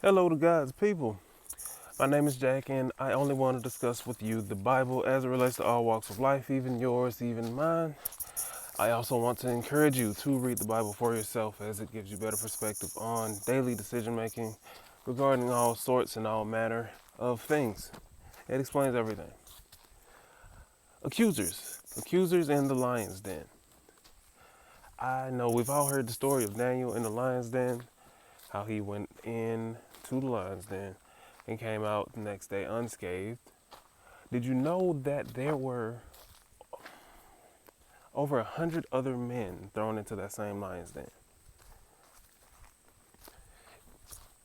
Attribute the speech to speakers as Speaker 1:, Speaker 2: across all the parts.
Speaker 1: Hello to God's people. My name is Jack, and I only want to discuss with you the Bible as it relates to all walks of life, even yours, even mine. I also want to encourage you to read the Bible for yourself as it gives you better perspective on daily decision making regarding all sorts and all manner of things. It explains everything. Accusers in the lion's den. I know we've all heard the story of Daniel in the lion's den, how he went in to the lion's den and came out the next day unscathed. Did you know that there were over 100 other men thrown into that same lion's den?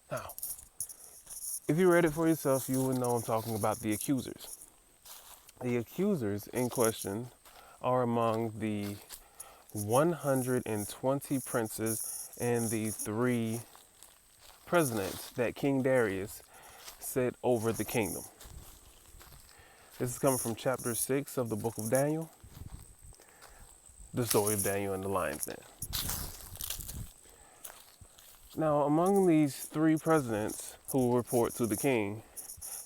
Speaker 1: Now, if you read it for yourself, you would know I'm talking about the accusers. The accusers in question are among the 120 princes and the 3 presidents that King Darius set over the kingdom. This is coming from chapter 6 of the book of Daniel, the story of Daniel and the lion's den. Now, among these 3 presidents who report to the king,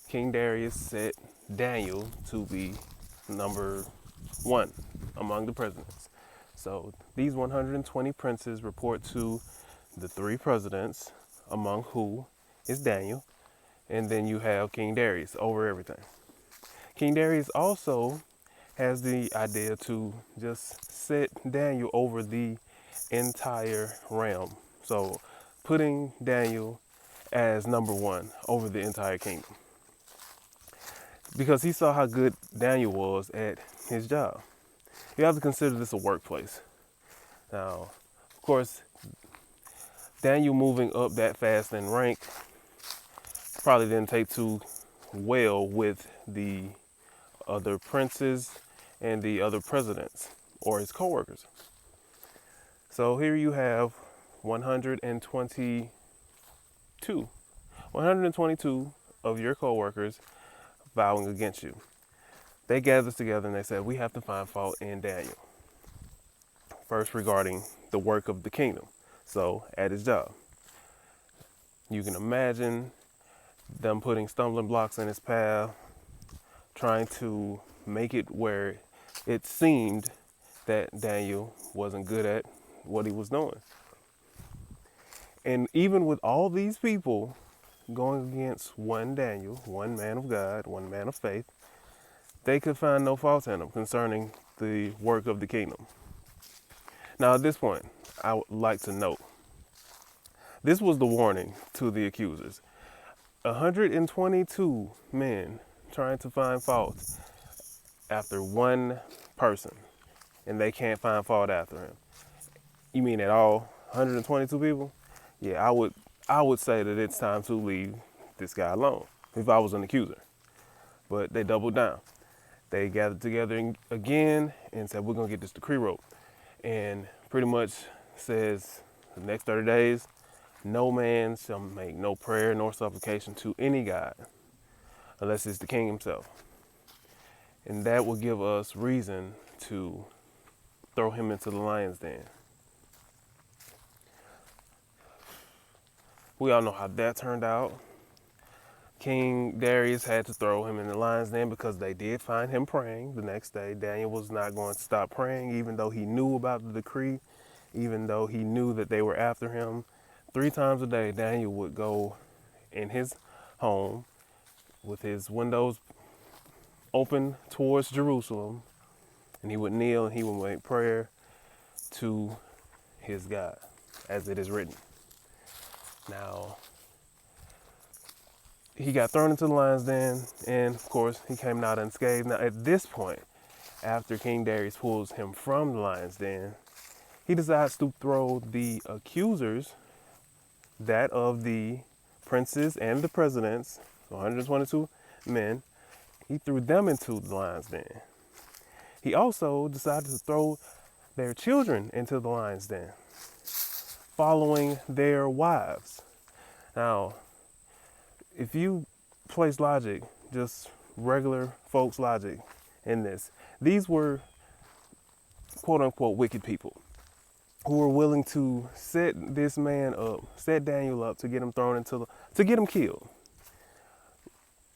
Speaker 1: King Darius set Daniel to be number 1 among the presidents. So these 120 princes report to the 3 presidents, among who is Daniel, and then you have King Darius over everything. King Darius also has the idea to just set Daniel over the entire realm. So putting Daniel as number 1 over the entire kingdom. Because he saw how good Daniel was at his job. You have to consider this a workplace. Now, of course, Daniel moving up that fast in rank probably didn't take too well with the other princes and the other presidents or his co-workers. So here you have 122 of your co-workers vowing against you. They gathered together and they said, we have to find fault in Daniel. First, regarding the work of the kingdom. So at his job, you can imagine them putting stumbling blocks in his path, trying to make it where it seemed that Daniel wasn't good at what he was doing. And even with all these people going against one Daniel, one man of God, one man of faith, they could find no fault in him concerning the work of the kingdom. Now, at this point, I would like to note, this was the warning to the accusers. 122 men trying to find fault after one person, and they can't find fault after him. You mean at all 122 people? Yeah, I would say that it's time to leave this guy alone if I was an accuser. But they doubled down. They gathered together again and said, we're going to get this decree wrote. And pretty much says the next 30 days, no man shall make no prayer nor supplication to any God unless it's the king himself. And that will give us reason to throw him into the lion's den. We all know how that turned out. King Darius had to throw him in the lion's den because they did find him praying the next day. Daniel was not going to stop praying, even though he knew about the decree, even though he knew that they were after him. 3 times a day, Daniel would go in his home with his windows open towards Jerusalem, and he would kneel and he would make prayer to his God, as it is written. Now, he got thrown into the lion's den, and of course, he came out unscathed. Now, at this point, after King Darius pulls him from the lion's den, he decides to throw the accusers, that of the princes and the presidents, 122 men, he threw them into the lion's den. He also decided to throw their children into the lion's den, following their wives. Now, if you place logic, just regular folks' logic in this, these were quote unquote wicked people. who were willing to set this man up, set Daniel up to get him thrown to get him killed.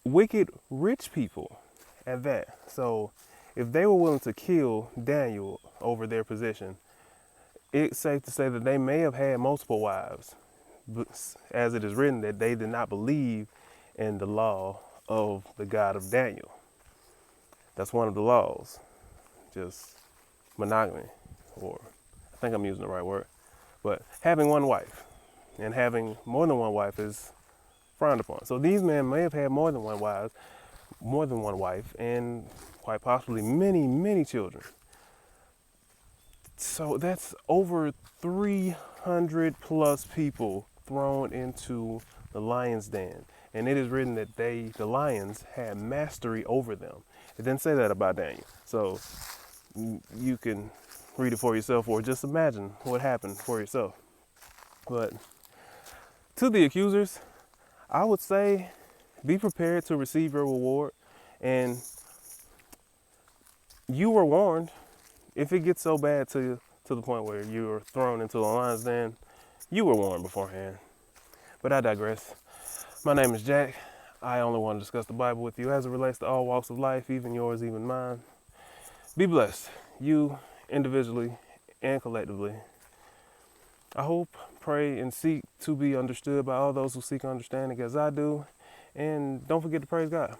Speaker 1: Wicked rich people at that. So if they were willing to kill Daniel over their position, it's safe to say that they may have had multiple wives, as it is written that they did not believe in the law of the God of Daniel. That's one of the laws, just monogamy, or I think I'm using the right word. But having one wife and having more than one wife is frowned upon. So these men may have had more than one wife, and quite possibly many, many children. So that's over 300 plus people thrown into the lion's den. And it is written that the lions, had mastery over them. It didn't say that about Daniel. So you can read it for yourself or just imagine what happened for yourself. But to the accusers, I would say be prepared to receive your reward. And you were warned. If it gets so bad to the point where you're thrown into the lion's den, you were warned beforehand. But I digress. My name is Jack. I only want to discuss the Bible with you as it relates to all walks of life, even yours, even mine. Be blessed, you individually and collectively. I hope, pray, and seek to be understood by all those who seek understanding as I do. And don't forget to praise God.